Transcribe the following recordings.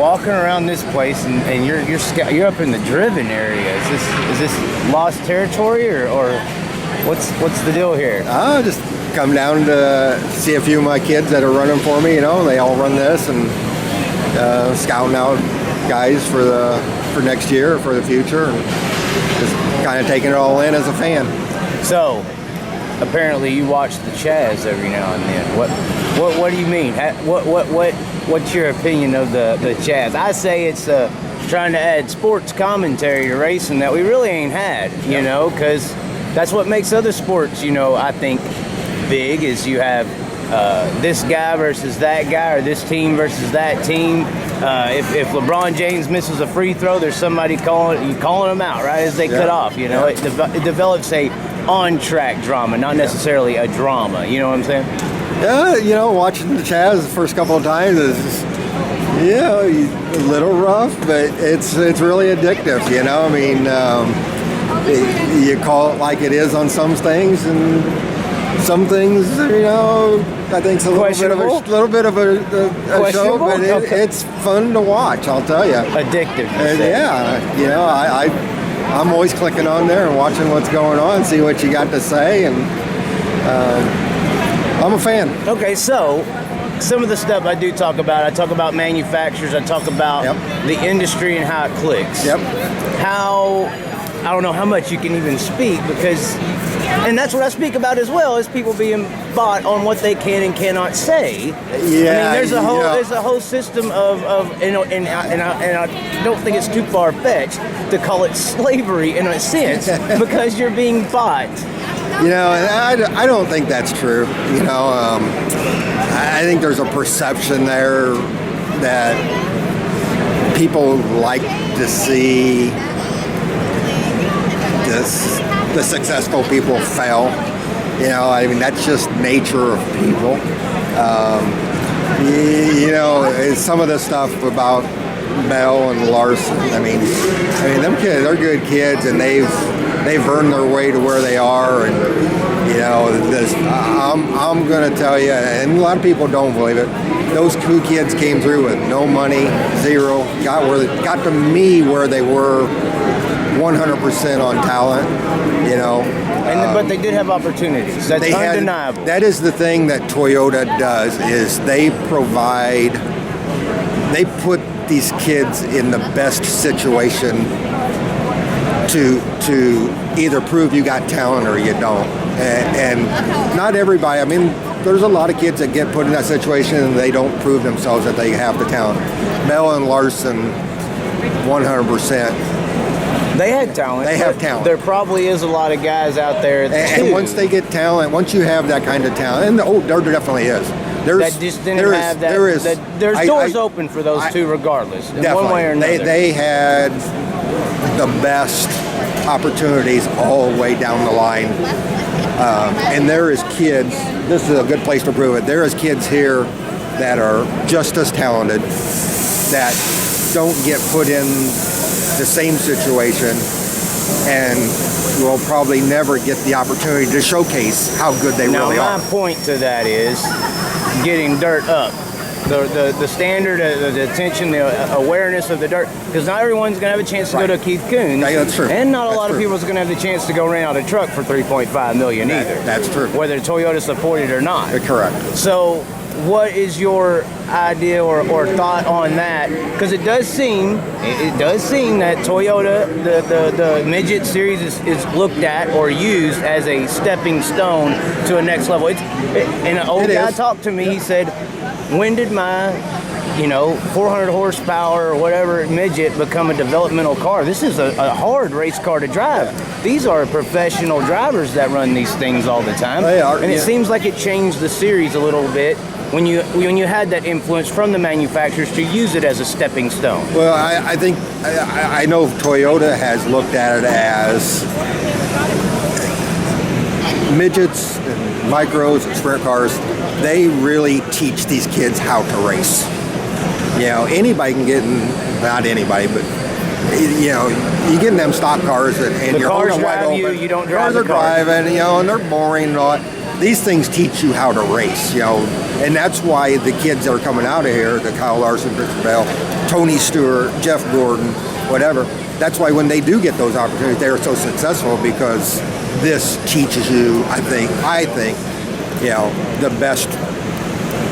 walking around this place, and you're up in the driven area. Is this lost territory, or what's the deal here? Just come down to see a few of my kids that are running for me. They all run this, and scouting out guys for next year, for the future, and just kind of taking it all in as a fan. So, apparently, you watch the Chaz every now and then. What do you mean? What's your opinion of the Chaz? I say it's trying to add sports commentary to racing that we really ain't had. Because that's what makes other sports, I think, big. Is you have this guy versus that guy, or this team versus that team. If LeBron James misses a free throw, there's somebody calling him out right as they cut off. It develops a on-track drama, not necessarily a drama. You know what I'm saying? Yeah, watching the Chaz the first couple of times is, a little rough, but it's really addictive. I mean, you call it like it is on some things, and some things, I think it's a little bit of a show, but it's fun to watch. I'll tell you. Addictive. I'm always clicking on there and watching what's going on, see what you got to say, and I'm a fan. Okay, so some of the stuff I do talk about manufacturers, I talk about the industry and how it clicks. I don't know how much you can even speak, because, and that's what I speak about as well, is people being bought on what they can and cannot say. There's a whole system of and I don't think it's too far fetched to call it slavery in a sense, because you're being bought. And I don't think that's true. I think there's a perception there that people like to see the successful people fail. That's just nature of people. Some of the stuff about Bell and Larson. I mean, them kids, they're good kids, and they've earned their way to where they are. And I'm going to tell you, and a lot of people don't believe it, those two kids came through with no money, zero, got to me where they were 100% on talent, but they did have opportunities. That's undeniable. That is the thing that Toyota does, is they put these kids in the best situation to either prove you got talent or you don't. And not everybody, there's a lot of kids that get put in that situation and they don't prove themselves that they have the talent. Bell and Larson, 100%. They had talent. They have talent. There probably is a lot of guys out there and once they get talent, once you have that kind of talent, and there definitely is. There's doors open for those two regardless, in one way or another. They had the best opportunities all the way down the line. And there is kids, this is a good place to prove it, there is kids here that are just as talented that don't get put in the same situation and will probably never get the opportunity to showcase how good they really are. Now, my point to that is getting dirt up. The standard, the attention, the awareness of the dirt, because not everyone's going to have a chance to go to Keith Kunz. Yeah, that's true. And not a lot of people are going to have the chance to go rent out a truck for $3.5 million either. That's true. Whether Toyota supported or not. Correct. So, what is your idea or thought on that? Because it does seem that Toyota, the midget series is looked at or used as a stepping stone to a next level. And an old guy talked to me. He said, when did my 400 horsepower or whatever midget become a developmental car? This is a hard race car to drive. These are professional drivers that run these things all the time. They are. And it seems like it changed the series a little bit when you had that influence from the manufacturers to use it as a stepping stone. Well, I think I know Toyota has looked at it as midgets, and micros, and sprint cars. They really teach these kids how to race. Anybody can get in, not anybody, but you get in them stock cars and you're holding wide open. You don't drive the cars. Cars are driving, and they're boring and all that. These things teach you how to race. And that's why the kids that are coming out of here, the Kyle Larson, Christopher Bell, Tony Stewart, Jeff Gordon, whatever, that's why when they do get those opportunities, they're so successful, because this teaches you, I think, you know, the best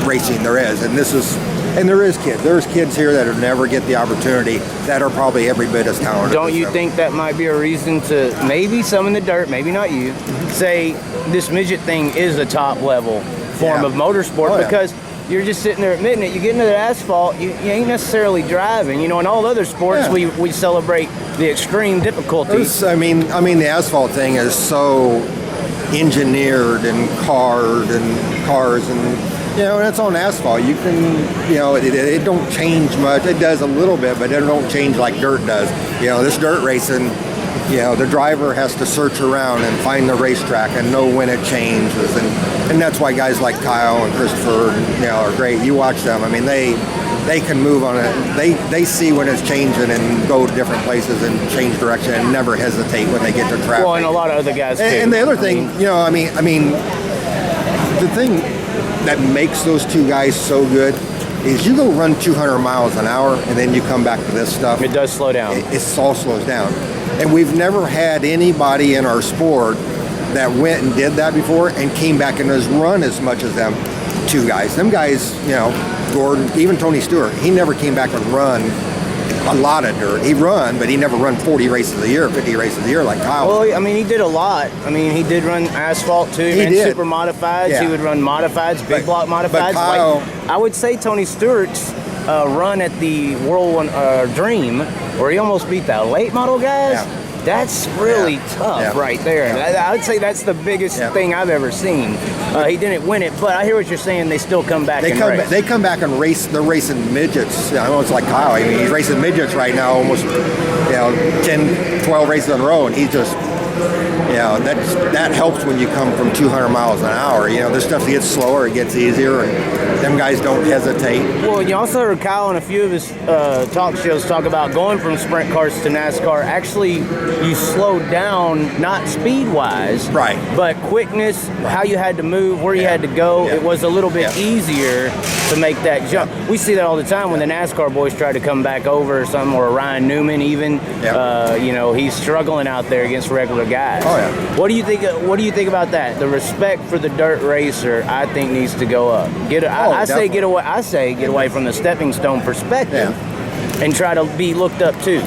racing there is. And there's kids here that will never get the opportunity that are probably every bit as talented. Don't you think that might be a reason to, maybe some in the dirt, maybe not you, say this midget thing is a top level form of motorsport? Because you're just sitting there admitting it. You get into the asphalt, you ain't necessarily driving. You know, in all other sports, we celebrate the extreme difficulties. I mean, the asphalt thing is so engineered and cars and, you know, and it's on asphalt. You can, you know, it don't change much. It does a little bit, but it don't change like dirt does. You know, this dirt racing, you know, the driver has to search around and find the racetrack and know when it changes. And that's why guys like Kyle and Christopher, you know, are great. You watch them. I mean, they can move on it. They see when it's changing and go to different places and change direction and never hesitate when they get to traffic. Well, and a lot of other guys too. And the other thing, you know, I mean, the thing that makes those two guys so good is you go run 200 miles an hour and then you come back to this stuff. It does slow down. It all slows down. And we've never had anybody in our sport that went and did that before and came back and has run as much as them two guys. Them guys, you know, Gordon, even Tony Stewart, he never came back and run a lot of dirt. He run, but he never run 40 races a year, 50 races a year like Kyle. Well, I mean, he did a lot. I mean, he did run asphalt too. He ran super modifieds. Yeah. He would run modifieds, big block modifieds. But Kyle, like, I would say Tony Stewart's run at the World Dream, where he almost beat the late model guys. Yeah. That's really tough right there. Yeah. I would say that's the biggest thing I've ever seen. He didn't win it, but I hear what you're saying. They still come back and race. They come back and race. They're racing midgets. You know, it's like Kyle. I mean, he's racing midgets right now, almost, you know, 10, 12 races in a row, and he's just, you know, that helps when you come from 200 miles an hour. You know, this stuff gets slower, it gets easier, and them guys don't hesitate. Well, you also heard Kyle in a few of his talk shows talk about going from sprint cars to NASCAR. Actually, you slowed down, not speed-wise, right, but quickness, how you had to move, where you had to go. It was a little bit easier to make that jump. We see that all the time when the NASCAR boys try to come back over or something, or Ryan Newman even. You know, he's struggling out there against regular guys. Oh yeah. What do you think? What do you think about that? The respect for the dirt racer, I think, needs to go up. I say get away from the stepping stone perspective, and try to be looked up to.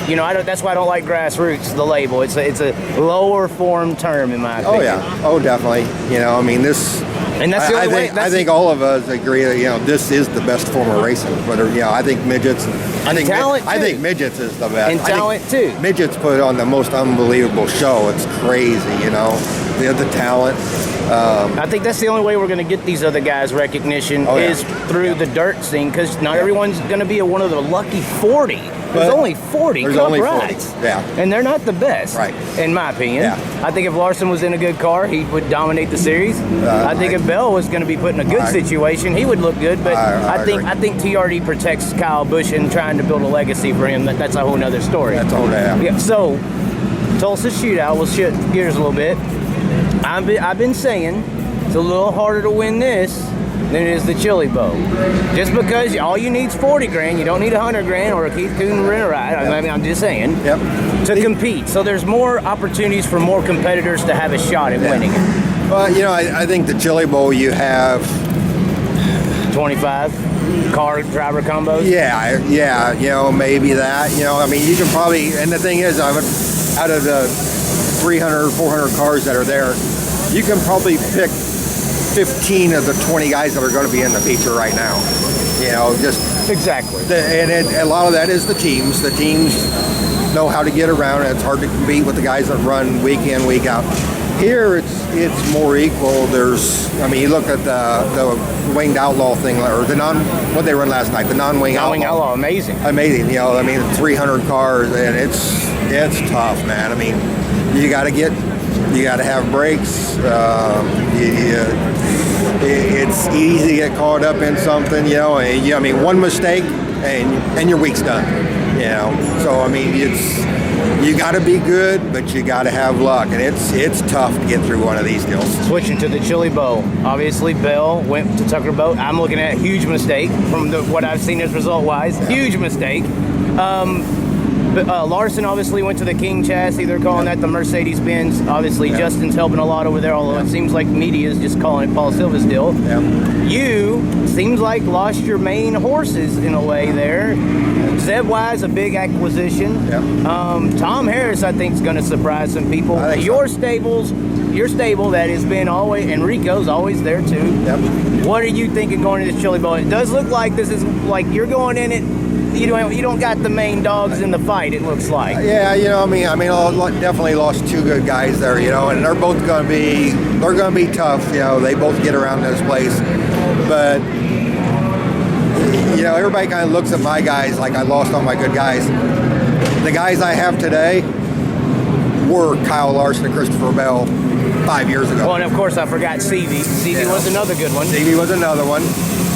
You know, that's why I don't like Grassroots, the label. It's a lower form term in my opinion. Oh yeah. Oh definitely. You know, I mean this. And that's the only way. I think all of us agree that, you know, this is the best form of racing. Whether, you know, I think midgets. I think midgets is the best. And talent too. Midgets put on the most unbelievable show. It's crazy, you know. They have the talent. I think that's the only way we're going to get these other guys recognition is through the dirt scene, because not everyone's going to be one of the lucky 40. There's only 40 cup rides. And they're not the best, in my opinion. I think if Larson was in a good car, he would dominate the series. I think if Bell was going to be put in a good situation, he would look good. But I think TRD protects Kyle Busch and trying to build a legacy for him. That's a whole nother story. That's all that. So, Tulsa Shootout, we'll shift gears a little bit. I've been saying it's a little harder to win this than it is the Chili Bowl. Just because all you need is 40 grand, you don't need 100 grand or a Keith Kunz rent ride. I mean, I'm just saying to compete. So there's more opportunities for more competitors to have a shot at winning it. Well, you know, I think the Chili Bowl, you have 25 car driver combos. Yeah, you know, maybe that. You know, I mean, you can probably, and the thing is, out of the 300, 400 cars that are there, you can probably pick 15 of the 20 guys that are going to be in the feature right now. You know, just exactly. A lot of that is the teams. The teams know how to get around. It's hard to compete with the guys that run week in, week out. Here, it's more equal. I mean, you look at the winged outlaw thing, or what they run last night, the non-wing outlaw. Amazing. You know, I mean, 300 cars, and it's tough, man. I mean, you got to have brakes. It's easy to get caught up in something, you know. I mean, one mistake and your week's done. You know, so I mean, you got to be good, but you got to have luck, and it's tough to get through one of these deals. Switching to the Chili Bowl. Obviously, Bell went to Tucker Boat. I'm looking at a huge mistake from what I've seen as result-wise. Yeah. Huge mistake. Larson obviously went to the King chassis. They're calling that the Mercedes-Benz. Obviously, Justin's helping a lot over there, although it seems like media is just calling it Paul Silva's deal. You seems like lost your main horses in a way there. Zeb-wise, a big acquisition. Tom Harris, I think, is going to surprise some people. Your stable that has been always, Enrico's always there too. What are you thinking going to this Chili Bowl? It does look like this is like you're going in it. You don't got the main dogs in the fight. It looks like. Yeah, you know, I mean, definitely lost two good guys there. You know, and they're both going to be tough. You know, they both get around this place, but you know, everybody kind of looks at my guys like I lost all my good guys. The guys I have today were Kyle Larson and Christopher Bell 5 years ago. Well, and of course I forgot Stevie. Stevie was another good one. Stevie was another one.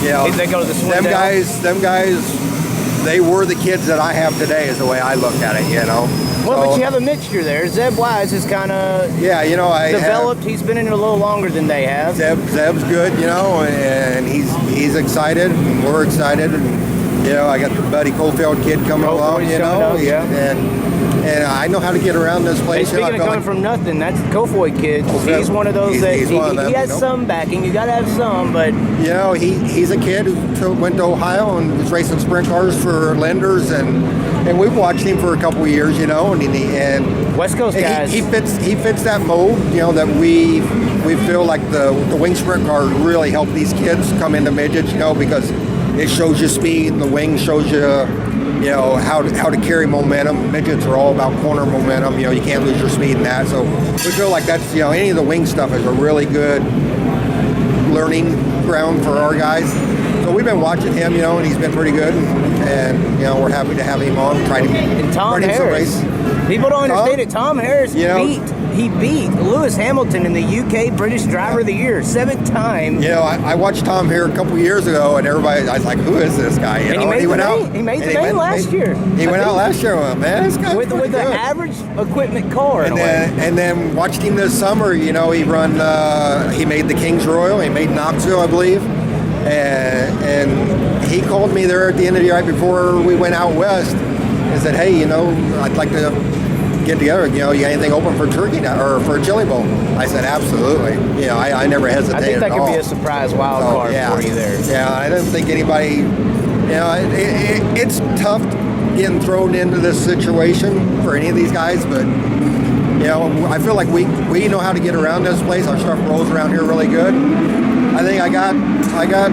You know, they go to the swim them guys. They were the kids that I have today, is the way I look at it, you know. Well, but you have a mixture there. Zeb Wise is kind of you know, developed. He's been in it a little longer than they have. Zeb's good, you know, and he's excited. And we're excited, and you know, I got the Buddy Cofield kid coming along, you know, and I know how to get around this place. Hey, speaking of coming from nothing, that's Kofoid kid. He's one of those he has some backing. You got to have some, but you know, he's a kid who went to Ohio and was racing sprint cars for Lenders, and we've watched him for a couple of years, you know, and West Coast guys. He fits that mold, you know, that we feel like the wing sprint cars really help these kids come into midgets, you know, because it shows you speed, and the wing shows you know, how to carry momentum. Midgets are all about corner momentum. You know, you can't lose your speed in that. So we feel like that's, you know, any of the wing stuff is a really good learning ground for our guys. So we've been watching him, you know, and he's been pretty good. And you know, we're happy to have him on. And Tom Harris. People don't understand it. Tom Harris beat Lewis Hamilton in the UK British Driver of the Year, 7th time. You know, I watched Tom here a couple years ago, and everybody, I was like, "Who is this guy?" You know, he made the main last year. He went out last year. Well, man, this guy with an average equipment car. And then watched him this summer. You know, he made the Kings Royal. He made Knoxville, I believe. And he called me there at the end of the year, right before we went out west, and said, "Hey, you know, I'd like to get together. You know, you got anything open for turkey or for a chili bowl?" I said, "Absolutely." You know, I never hesitated. I think that could be a surprise wild card for you there. Yeah, I didn't think anybody. You know, it's tough getting thrown into this situation for any of these guys, but you know, I feel like we know how to get around this place. Our stuff rolls around here really good. I think I got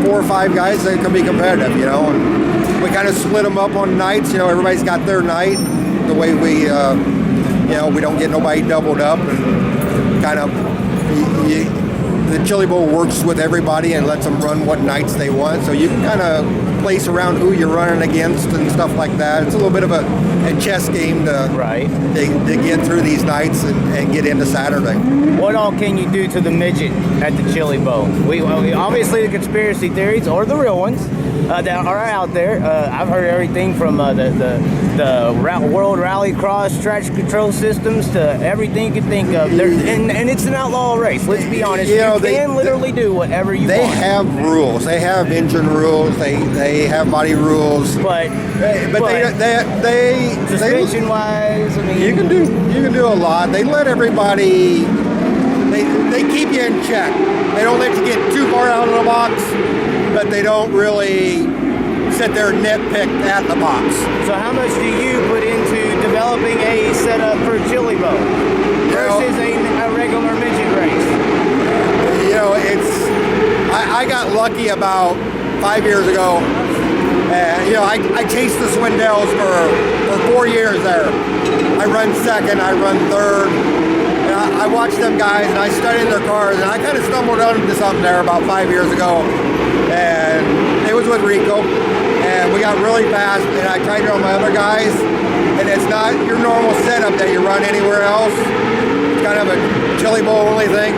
4 or 5 guys that can be competitive, you know, and we kind of split them up on nights. You know, everybody's got their night. The way we, you know, we don't get nobody doubled up, and kind of the Chili Bowl works with everybody and lets them run what nights they want. So you can kind of place around who you're running against and stuff like that. It's a little bit of a chess game to get through these nights and get into Saturday. What all can you do to the midget at the Chili Bowl? We obviously the conspiracy theories, or the real ones, that are out there. I've heard everything from the World Rallycross traction control systems to everything you can think of. And it's an outlaw race. Let's be honest. You can literally do whatever you want. They have rules. They have engine rules. They have body rules. But they suspension wise, I mean, you can do a lot. They let everybody. They keep you in check. They don't let you get too far out of the box, but they don't really sit there and nitpick at the box. So how much do you put into developing a setup for a Chili Bowl versus a regular midget race? You know, I got lucky about 5 years ago. You know, I chased the Swindells for 4 years there. I run second, I run third. I watched them guys and I studied their cars, and I kind of stumbled onto something there about 5 years ago, and it was with Rico, and we got really fast, and I tried it on my other guys, and it's not your normal setup that you run anywhere else. It's kind of a Chili Bowl only thing.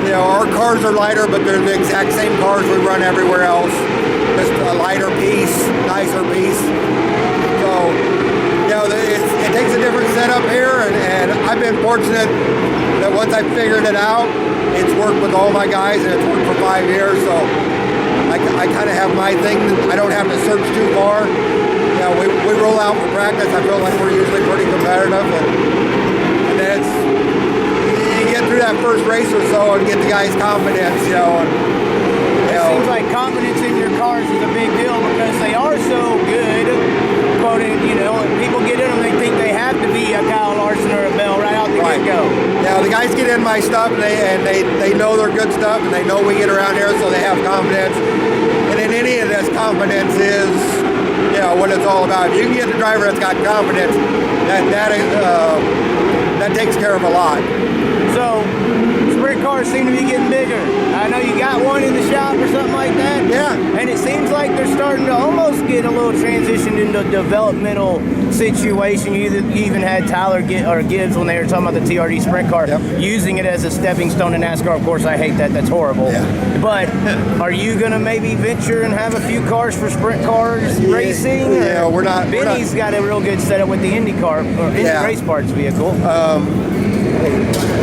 You know, our cars are lighter, but they're the exact same cars we run everywhere else. Just a lighter piece, nicer piece. So it takes a different setup here, and I've been fortunate that once I figured it out, it's worked with all my guys, and it's worked for 5 years. So I kind of have my thing. I don't have to search too far. You know, we roll out for practice. I feel like we're usually pretty competitive, and then it's you get through that first race or so and get the guys' confidence. You know, and it seems like confidence in your cars is a big deal because they are so good. Quoted, you know, and people get in them, they think they have to be a Kyle Larson or a Bell right out the get-go. Yeah, the guys get in my stuff, and they know they're good stuff, and they know we get around here, so they have confidence. And in any of this, confidence is, you know, what it's all about. If you can get the driver that's got confidence, that takes care of a lot. So, sprint cars seem to be getting bigger. I know you got one in the shop or something like that. Yeah. And it seems like they're starting to almost get a little transitioned into a developmental situation. You even had Tyler Gibbs when they were talking about the TRD sprint car, using it as a stepping stone to NASCAR. Of course, I hate that. That's horrible. Yeah. But are you going to maybe venture and have a few cars for sprint cars racing? Yeah, we're not. Benny's got a real good setup with the IndyCar or Indy race parts vehicle.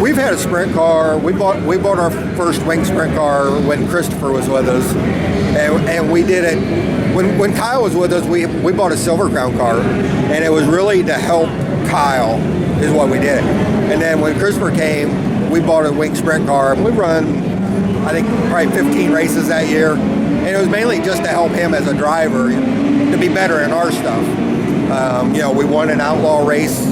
We've had a sprint car. We bought our first wing sprint car when Christopher was with us, and we did it when Kyle was with us. We bought a Silver Crown car, and it was really to help Kyle is what we did. And then when Christopher came, we bought a wing sprint car, and we run I think probably 15 races that year, and it was mainly just to help him as a driver to be better in our stuff. You know, we won an outlaw race.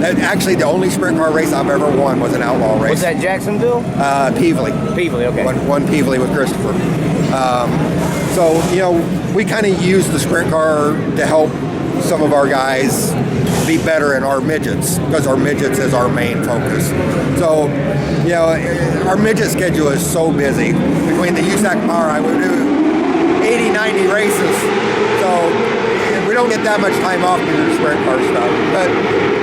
Actually, the only sprint car race I've ever won was an outlaw race. Was that Jacksonville? Peevely. Peevely, okay. One Peevely with Christopher. So, you know, we kind of use the sprint car to help some of our guys be better in our midgets, because our midgets is our main focus. So, you know, our midget schedule is so busy. Between the USAC Power High, we do 80, 90 races. So we don't get that much time off to do sprint car stuff. But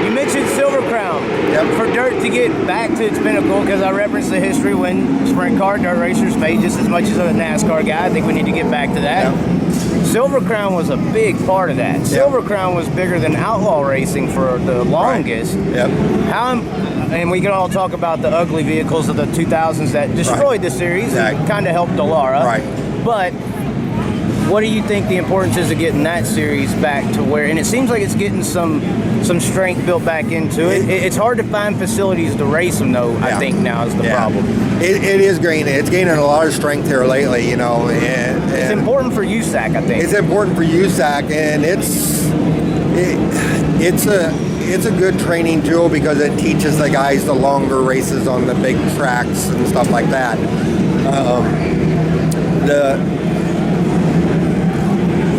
you mentioned Silver Crown. Yep. For dirt to get back to its pinnacle, because I referenced the history when sprint car dirt racers paid just as much as a NASCAR guy. I think we need to get back to that. Yep. Silver Crown was a big part of that. Yep. Silver Crown was bigger than outlaw racing for the longest. Right. Yep. And we can all talk about the ugly vehicles of the 2000s that destroyed the series and kind of helped Delara. Right. But what do you think the importance is of getting that series back to where, and it seems like it's getting some strength built back into it. It's hard to find facilities to race them, though, I think now is the problem. It is gaining. It's gaining a lot of strength here lately, you know. And it's important for USAC, I think. It's important for USAC, and it's a good training tool because it teaches the guys the longer races on the big tracks and stuff like that.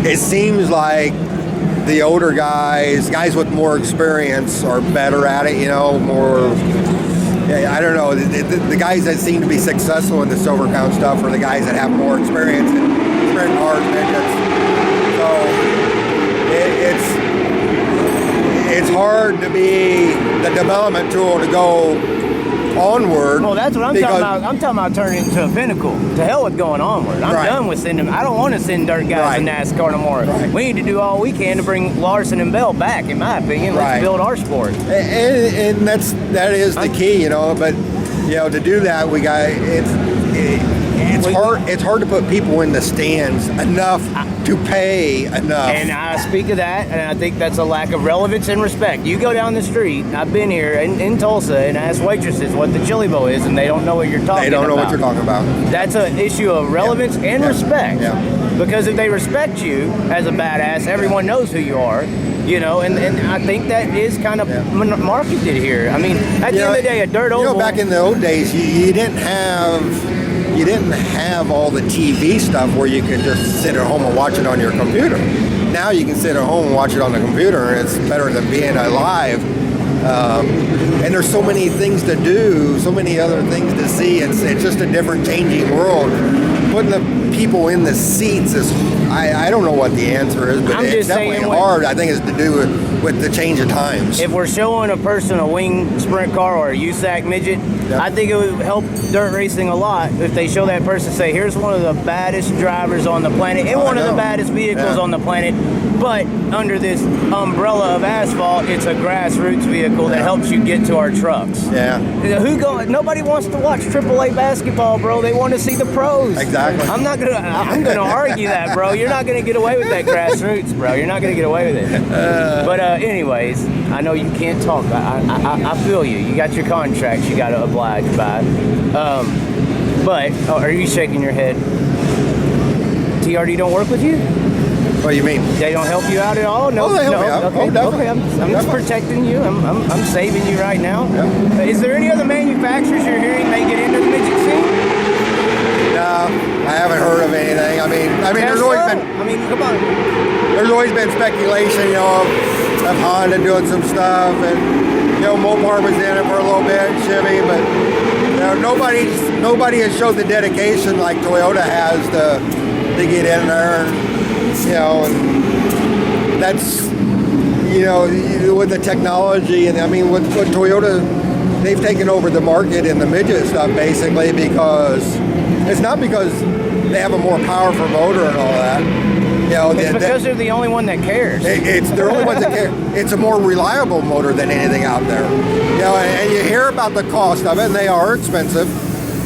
It seems like the older guys with more experience are better at it, you know, more, I don't know, the guys that seem to be successful in the Silver Crown stuff are the guys that have more experience in sprint cars, midgets. So it's hard to be the development tool to go onward. Well, that's what I'm talking about. I'm talking about turning it into a pinnacle. To hell with going onward. I'm done with sending them. I don't want to send dirt guys in NASCAR no more. Right. We need to do all we can to bring Larson and Bell back, in my opinion. Let's build our sport. And that is the key, you know. But you know, to do that, we got it's hard to put people in the stands enough to pay enough. And I speak of that, and I think that's a lack of relevance and respect. You go down the street, I've been here in Tulsa, and ask waitresses what the chili bowl is, and they don't know what you're talking about. They don't know what you're talking about. That's an issue of relevance and respect. Yeah. Because if they respect you as a badass, everyone knows who you are. You know, and I think that is kind of marketed here. I mean, at the end of the day, a dirt oval. You know, back in the old days, you didn't have all the TV stuff where you could just sit at home and watch it on your computer. Now you can sit at home and watch it on the computer, and it's better than being live. And there's so many things to do, so many other things to see. It's just a different, changing world. people in the seats is, I don't know what the answer is, but I'm it's just definitely saying hard. I think it's to do with the change of times. If we're showing a person a wing sprint car or a USAC midget, I think it would help dirt racing a lot if they show that person, say, here's one of the baddest drivers on the planet and one of the baddest vehicles on the planet, but under this umbrella of asphalt, it's a grassroots vehicle that helps you get to our trucks. Yeah. Nobody wants to watch AAA basketball, bro. They want to see the pros. Exactly. I'm gonna argue that, bro. You're not gonna get away with that grassroots, bro. You're not gonna get away with it. But anyways, I know you can't talk. I feel you. You got your contracts you got to oblige by. But are you shaking your head? TRD don't work with you? What do you mean? They don't help you out at all? No, they help no. me out. Okay, Oh, definitely. okay. I'm just protecting you. I'm saving you right now. Yeah. Is there any other manufacturers you're hearing may get into the midget scene? No, I haven't heard of anything. I mean, there's always been. I mean, come on. There's always been speculation, of Honda doing some stuff, and Mopar was in it for a little bit, Chevy, but nobody has showed the dedication like Toyota has to get in there, and that's with the technology, and I mean with Toyota, they've taken over the market in the midget stuff basically because it's not because they have a more powerful motor and all that. It's because they're the only one that cares. It's they're the only ones that care. It's a more reliable motor than anything out there. And you hear about the cost of it, and they are expensive.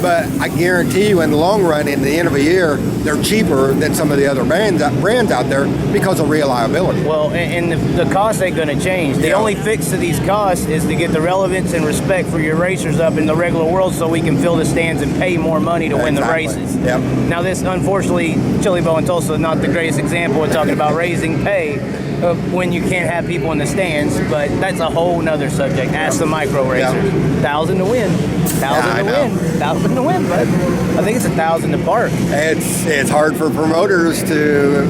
But I guarantee you, in the long run, in the end of a year, they're cheaper than some of the other brands out there because of reliability. Well, and the cost ain't going to change. The only fix to these costs is to get the relevance and respect for your racers up in the regular world so we can fill the stands and pay more money to win the races. Yep. Now, this, unfortunately, Chili Bowl and Tulsa is not the greatest example of talking about raising pay when you can't have people in the stands, but that's a whole nother subject. Ask the micro racers. 1,000 to win. 1,000 to win. 1,000 to win, but I think it's 1,000 to park. It's hard for promoters to.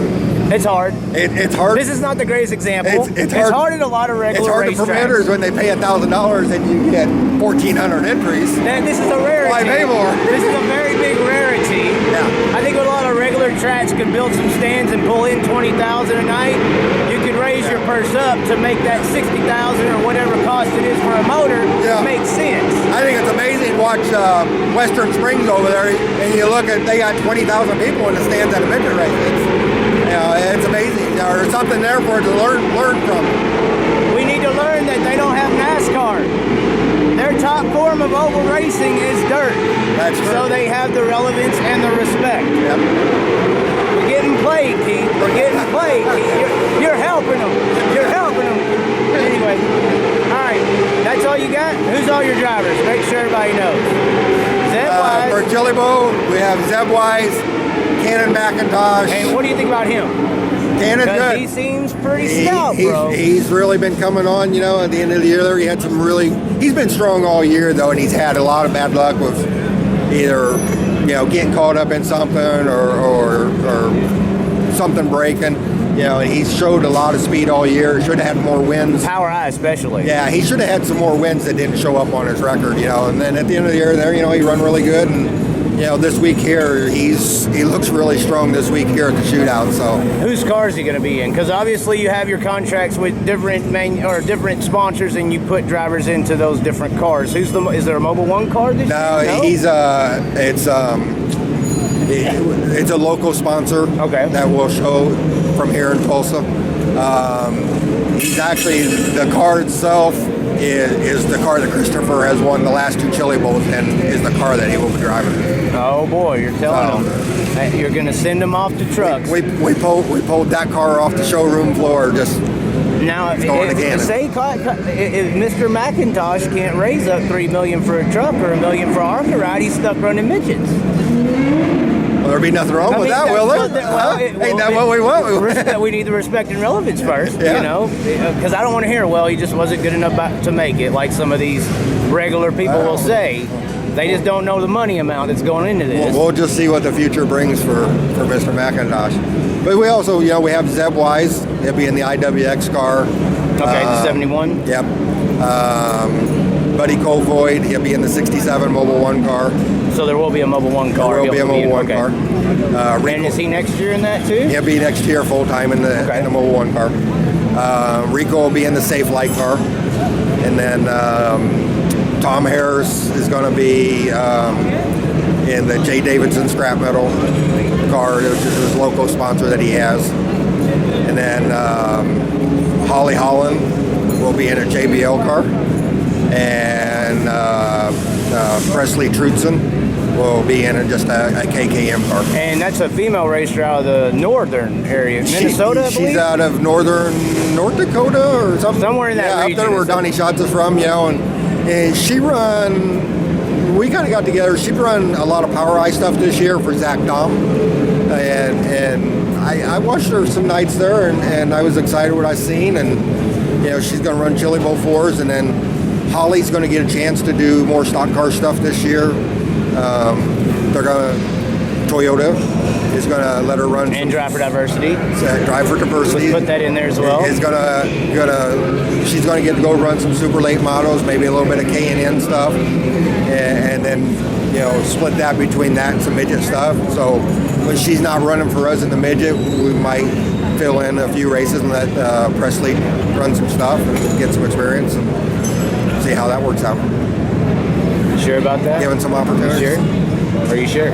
It's hard. It's hard. This is not the greatest example. It's hard at a lot of regular racetracks. It's hard to promoters when they pay $1,000 and you get 1,400 entries. This is a rarity. Why pay more? This is a very big rarity. Yeah. I think a lot of regular tracks could build some stands and pull in 20,000 a night. You could raise your purse up to make that 60,000 or whatever cost it is for a motor make sense. I think it's amazing to watch Western Springs over there, and you look at they got 20,000 people in the stands at a midget race. It's amazing. There's something there for it to learn from. We need to learn that they don't have NASCAR. Their top form of oval racing is dirt. That's true. So they have the relevance and the respect. Yep. We're getting played, Keith. We're getting played, Keith. You're helping them. You're helping them. Anyway, all right. That's all you got? Who's all your drivers? Make sure everybody knows. Zebwise. For Chili Bowl, we have Zebwise, Cannon McIntosh. And what do you think about him? Cannon's good. He seems pretty stout, bro. He's really been coming on, at the end of the year there. He had he's been strong all year, though, and he's had a lot of bad luck with either, getting caught up in something or something breaking. And he's showed a lot of speed all year. Should have had more wins. Power eye especially. Yeah, he should have had some more wins that didn't show up on his record, And then at the end of the year there, he run really good. And, this week here, he looks really strong this week here at the shootout. So whose car is he going to be in? Because obviously you have your contracts with different sponsors, and you put drivers into those different cars. Is there a Mobile One car this year? It's a local sponsor that will show from here in Tulsa. He's actually, the car itself is the car that Christopher has won the last 2 Chili Bowls and is the car that he will be driving. Oh boy, you're telling him. You're going to send him off to trucks. We pulled that car off the showroom floor just now. If Mr. McIntosh can't raise up $3 million for a truck or $1 million for ARCA ride, he's stuck running midgets. Well, there'd be nothing wrong with that, will there? Ain't that what we want? We need the respect and relevance first, because I don't want to hear, he just wasn't good enough to make it, like some of these regular people will say. They just don't know the money amount that's going into this. We'll just see what the future brings for Mr. McIntosh. But we also, we have Zebwise. He'll be in the IWX car. Okay, the 71? Yep. Buddy Colvoyd, he'll be in the 67 Mobile One car. So there will be a Mobile One car. There will be a Mobile One car. And is he next year in that too? He'll be next year full time in the Mobile One car. Rico will be in the Safe Light car, and then Tom Harris is going to be in the J. Davidson scrap metal car, which is his local sponsor that he has. And then Holly Holland will be in a JBL car, and Presley Trudson will be in just a KKM car. And that's a female racer out of the northern area, Minnesota, I believe? She's out of North Dakota or something. Somewhere in that region. Up there where Donnie Schatz is from, and she we kind of got together. She'd run a lot of Power Eye stuff this year for Zach Dom. And I watched her some nights there, and I was excited what I seen. And, she's going to run Chili Bowl 4s. And then Holly's going to get a chance to do more stock car stuff this year. Toyota is going to let her run and Drive for Diversity. Drive for Diversity. Let's put that in there as well. She's going to get to go run some super late models, maybe a little bit of K&N stuff, and then split that between that and some midget stuff. So when she's not running for us in the midget, we might fill in a few races and let Presley run some stuff and get some experience and see how that works out. Sure about that? Given some opportunities. Sure? Are you sure?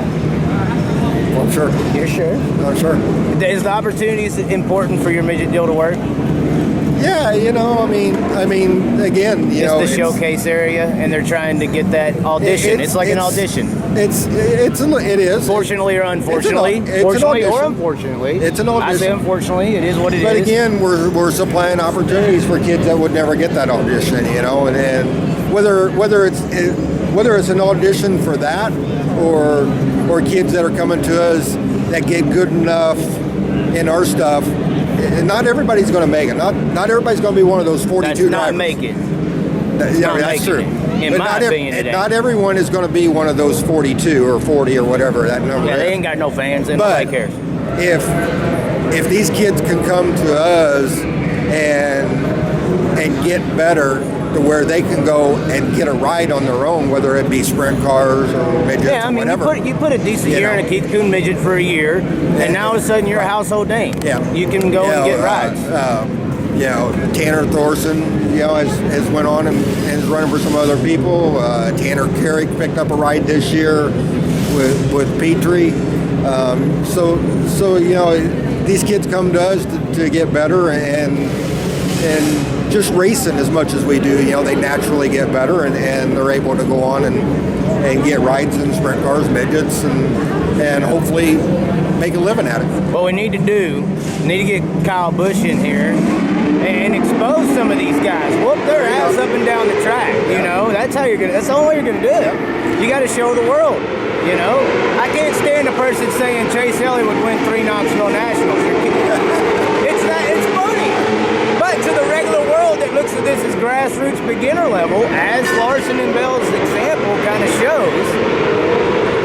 Well, sure. You're sure? I'm sure. Is the opportunities important for your midget deal to work? Yeah, I mean, again, it's the showcase area, and they're trying to get that audition. It's like an audition. It is. Fortunately or unfortunately, fortunately or unfortunately, it's an audition. I say unfortunately, it is what it is. But again, we're supplying opportunities for kids that would never get that audition, and whether it's an audition for that or kids that are coming to us that get good enough in our stuff. Not everybody's going to make it. Not everybody's going to be one of those 42 That's drivers. not make it. That's true. In my opinion, not everyone is going to be one of those 42 or 40 or whatever that number is. Yeah, they ain't got no fans and nobody cares. If these kids can come to us and get better to where they can go and get a ride on their own, whether it be sprint cars or midgets or whatever. You put a decent year in a Keith Kunz midget for a year, and now all of a sudden you're a household name. Yeah. You can go and get rides. Tanner Thorson, has went on and is running for some other people. Tanner Carrick picked up a ride this year with Petrie. These kids come to us to get better and just racing as much as we do, they naturally get better and they're able to go on and get rides in sprint cars, midgets, and hopefully make a living at it. What we need to do, get Kyle Busch in here and expose some of these guys. Whoop their ass up and down the track. That's how that's the only way you're gonna do it. You got to show the world. I can't stand a person saying Chase Elliott would win 3 Knoxville Nationals. It's funny. But to the regular world that looks at this as grassroots beginner level, as Larson and Bell's example kind of shows,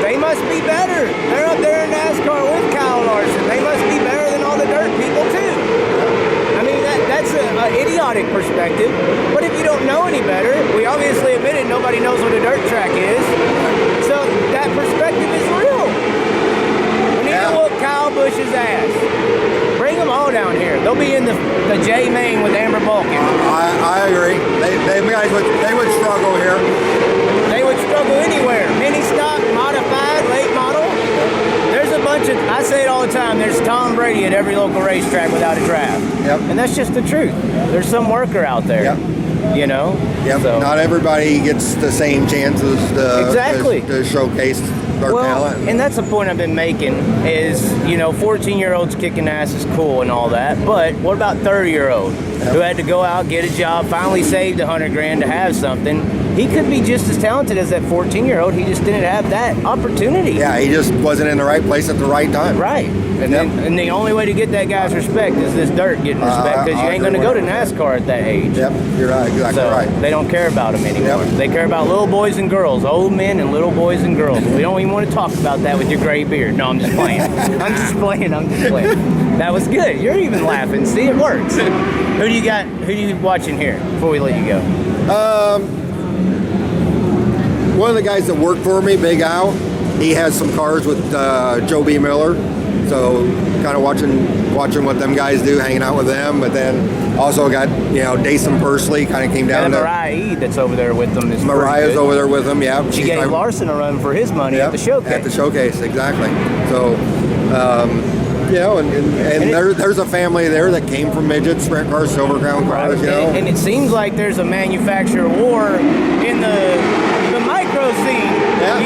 they must be better. They're up there in NASCAR with Kyle Larson. They must be better than all the dirt people too. I mean, that's an idiotic perspective. But if you don't know any better, we obviously admitted nobody knows what a dirt track is. So that perspective is real. We need to whoop Kyle Busch's ass. Bring them all down here. They'll be in the J main with Amber Balkan. I agree. They would struggle here. They would struggle anywhere. Mini stock, modified, late model. There's a bunch of, I say it all the time, there's Tom Brady at every local racetrack without a draft. Yep. And that's just the truth. There's some worker out there. Yep. Yep. So. Not everybody gets the same chances to showcase their talent. And that's the point I've been making is, 14-year-olds kicking ass is cool and all that, but what about 30-year-old who had to go out, get a job, finally saved $100,000 to have something? He could be just as talented as that 14-year-old. He just didn't have that opportunity. Yeah, he just wasn't in the right place at the right time. Right. And the only way to get that guy's respect is this dirt getting respect, because you ain't going to go to NASCAR at that age. Yep, you're right, exactly right. They don't care about him anymore. Yep. They care about little boys and girls, old men and little boys and girls. We don't even want to talk about that with your gray beard. No, I'm just playing. I'm just playing. That was good. You're even laughing. See, it works. Who do you got? Who do you watching here before we let you go? One of the guys that worked for me, Big Al, he has some cars with Joe B. Miller, so kind of watching what them guys do, hanging out with them. But then also got Dason Pursley kind of came down. And Mariah E. that's over there with them. Mariah's over there with them. Yeah, she gave Larson a run for his money at the showcase. At the showcase, exactly. So. And there's a family there that came from midget sprint cars, Silver Crown cars, And it seems like there's a manufacturer war in the micro scene. Yeah.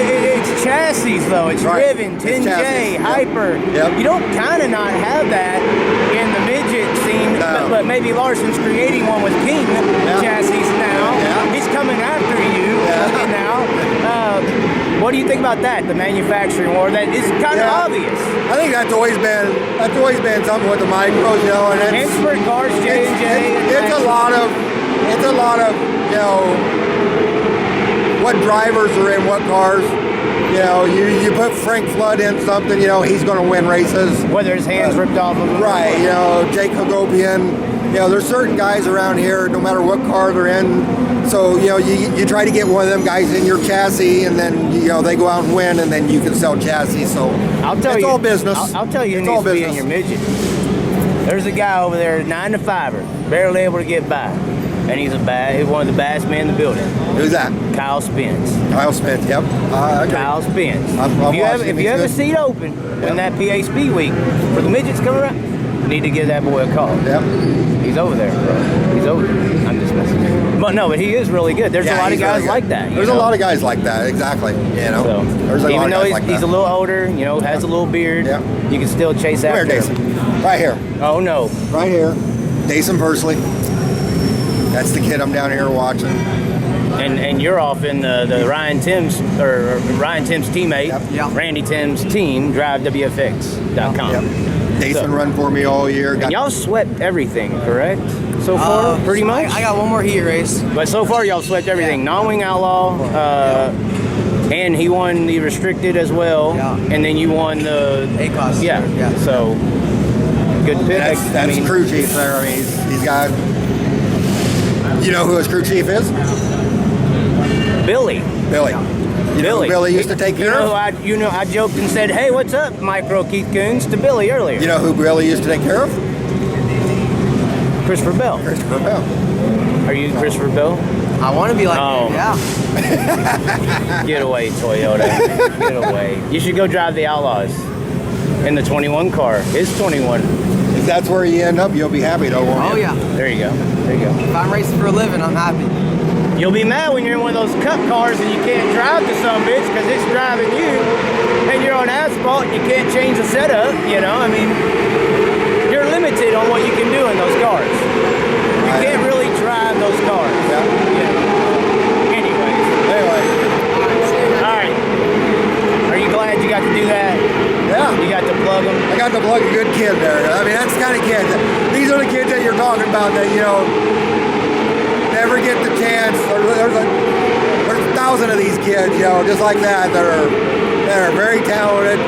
It's chassis though. It's Riven, 10J, Hyper. Yep. You don't kind of not have that in the midget scene, but maybe Larson's creating one with King chassis now. Yeah. He's coming after you now. What do you think about that? The manufacturing war that is kind of obvious. I think that's always been something with the micros, and sprint cars, J&J. It's a lot of what drivers are in what cars. You put Frank Flood in something, he's going to win races. Whether his hands ripped off of him. Right, Jake Hagopian. There's certain guys around here, no matter what car they're in. So, you try to get one of them guys in your chassis, and then, they go out and win, and then you can sell chassis. So, it's all business. I'll tell you who needs to be in your midget. There's a guy over there, 9 to 5er, barely able to get by. And he's one of the baddest men in the building. Who's that? Kyle Spence. Kyle Spence, yep. Kyle Spence. If you have a seat open when that PA Speed Week for the midgets come around, you need to give that boy a call. Yep. He's over there, bro. He's over there. I'm just messing. But he is really good. There's a lot of guys like that. There's a lot of guys like that, exactly. There's a lot of guys even though like he's that. a little older, has a little beard, you can still chase after him. Dason. Right here. Oh no. Right here. Dason Pursley. That's the kid I'm down here watching. And you're off in the Ryan Tim's teammate, Randy Tim's team, DriveWFX.com. Yep. Dason run for me all year. And y'all swept everything, correct? So far, pretty much? I got one more heat race. But so far, y'all swept everything. Non-wing outlaw, and he won the restricted as well. Yeah. And then you won the ACOS. Yeah. So, good pick. That's crew chief there. I mean, he's got... You know who his crew chief is? Billy. Billy. You know who Billy used to take care of? I joked and said, "Hey, what's up, Micro Keith Kunz?" to Billy earlier. You know who Billy used to take care of? Christopher Bell. Christopher Bell. Are you Christopher Bell? I want to be like him, Get away, Toyota. Get away. You should go drive the Outlaws in the 21 car. It's 21. If that's where you end up, you'll be happy, though, won't you? Yeah. There you go. If I'm racing for a living, I'm happy. You'll be mad when you're in one of those cup cars and you can't drive the son of a bitch because it's driving you, and you're on asphalt and you can't change the setup. I mean, you're limited on what you can do in those cars. You can't really drive those cars. Anyway. All right. Are you glad you got to do that? Yeah. You got to plug them? I got to plug a good kid there. I mean, that's the kind of kid. These are the kids that you're talking about that, never get the chance. There's 1,000 of these kids, just like that are very talented.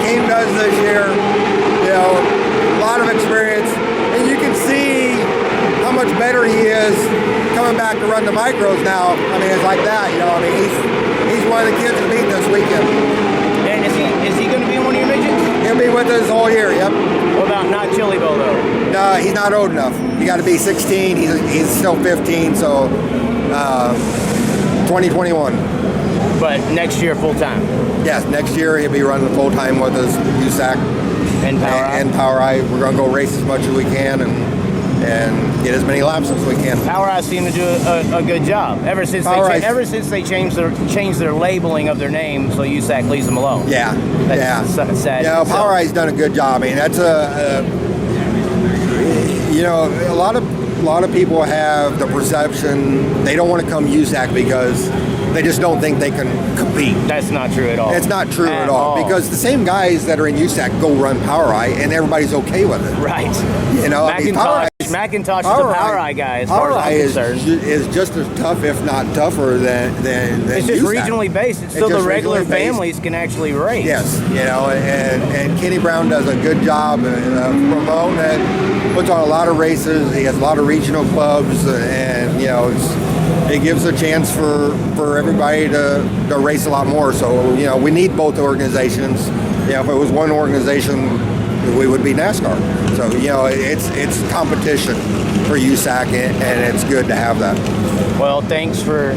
Team does this year, a lot of experience, and you can see how much better he is coming back to run the micros now. I mean, it's like that, I mean, he's one of the kids to beat this weekend. And is he going to be one of your midgets? He'll be with us all year, yep. What about not Chili Bowl, though? No, he's not old enough. You got to be 16. He's still 15, so 2021. But next year, full-time? Yes, next year he'll be running full-time with us, USAC. And Power Eye. We're going to go race as much as we can and get as many laps as we can. Power Eye seem to do a good job ever since they changed their labeling of their name, so USAC leaves them alone. Yeah, That's sad. Power Eye's done a good job. I mean, that's a lot of people have the perception they don't want to come USAC because they just don't think they can compete. That's not true at all. It's not true at all because the same guys that are in USAC go run Power Eye and everybody's okay with it. Right. Macintosh is the Power Eye guy as far as I'm concerned. Is just as tough, if not tougher, than it's just USAC. Regionally based. It's still the regular families can actually race. Yes, and Kenny Brown does a good job promoting it. Puts on a lot of races. He has a lot of regional clubs, and it gives a chance for everybody to race a lot more. So, you know, we need both organizations. You know, if it was one organization, we would be NASCAR. So, you know, it's competition for USAC, and it's good to have that. Well, thanks for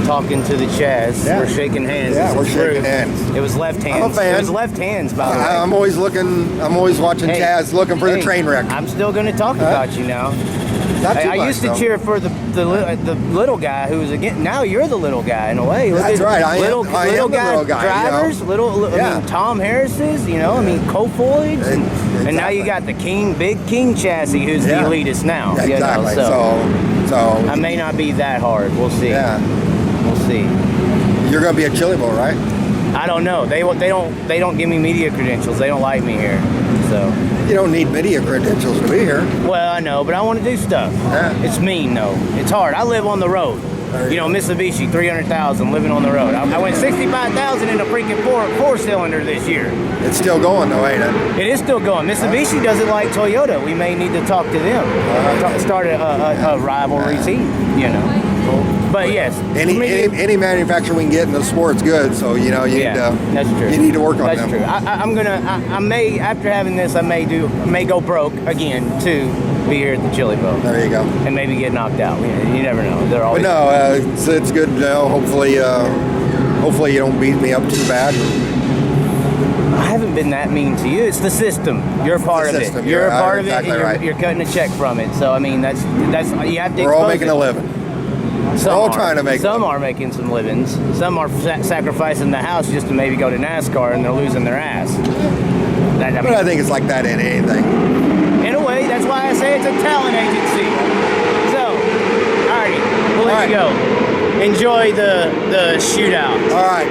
talking to the Chaz. Yeah. We're shaking hands. Yeah, This we're is shaking proof. hands. It was left hands. I'm a fan. It was left hands, by the way. I'm always watching Hey, Chaz, looking for the hey, train wreck. I'm still going to talk about you now. Not too I much, used to though. cheer for the little guy who was again. Now you're the little guy in a way. Look That's at right. I am little the guy little guy, drivers. you know? I mean, Tom Harris's. You know, I mean, Kofoids, and now you got the big King chassis, who's the elitist now. Yeah, you know, exactly. so So I may not be that hard. We'll see. yeah, We'll see. you're gonna be at Chili Bowl, right? I don't know. They don't give me media credentials. They don't like me here. So, You don't need media credentials to be here. well, I know, but I want to do stuff. Yeah. It's mean though. It's hard. I live on the road. There You you know, Mitsubishi, 300,000 living on the road. I went 65,000 in a freaking four-cylinder this year. It's still going though, ain't it? It is still going. Mitsubishi doesn't like Toyota. We may need to talk to them. Start a rivalry team. You know. But yes, Any manufacturer we can get in the sport's good. So you know you that's true. You need to work on That's them. true. I may, after having this, I may go broke again to be here at the Chili Bowl There you go. and maybe get knocked out. You never know. They're But always. no, it's good to know. Hopefully you don't beat me up too bad. I haven't been that mean to you. It's the system. You're a part of system. it. You're a You're part of it, exactly and right. you're cutting a check from it. So I mean, that's you have to. We're all expose making it. a living. Some all are. trying to make Some them. are making some livings. Some are sacrificing the house just to maybe go to NASCAR, and they're losing their ass. I But mean, I think it's like that in anything. in a way, that's why I say it's a talent agency. So, alrighty, we'll let you go. Enjoy the shootout. All right.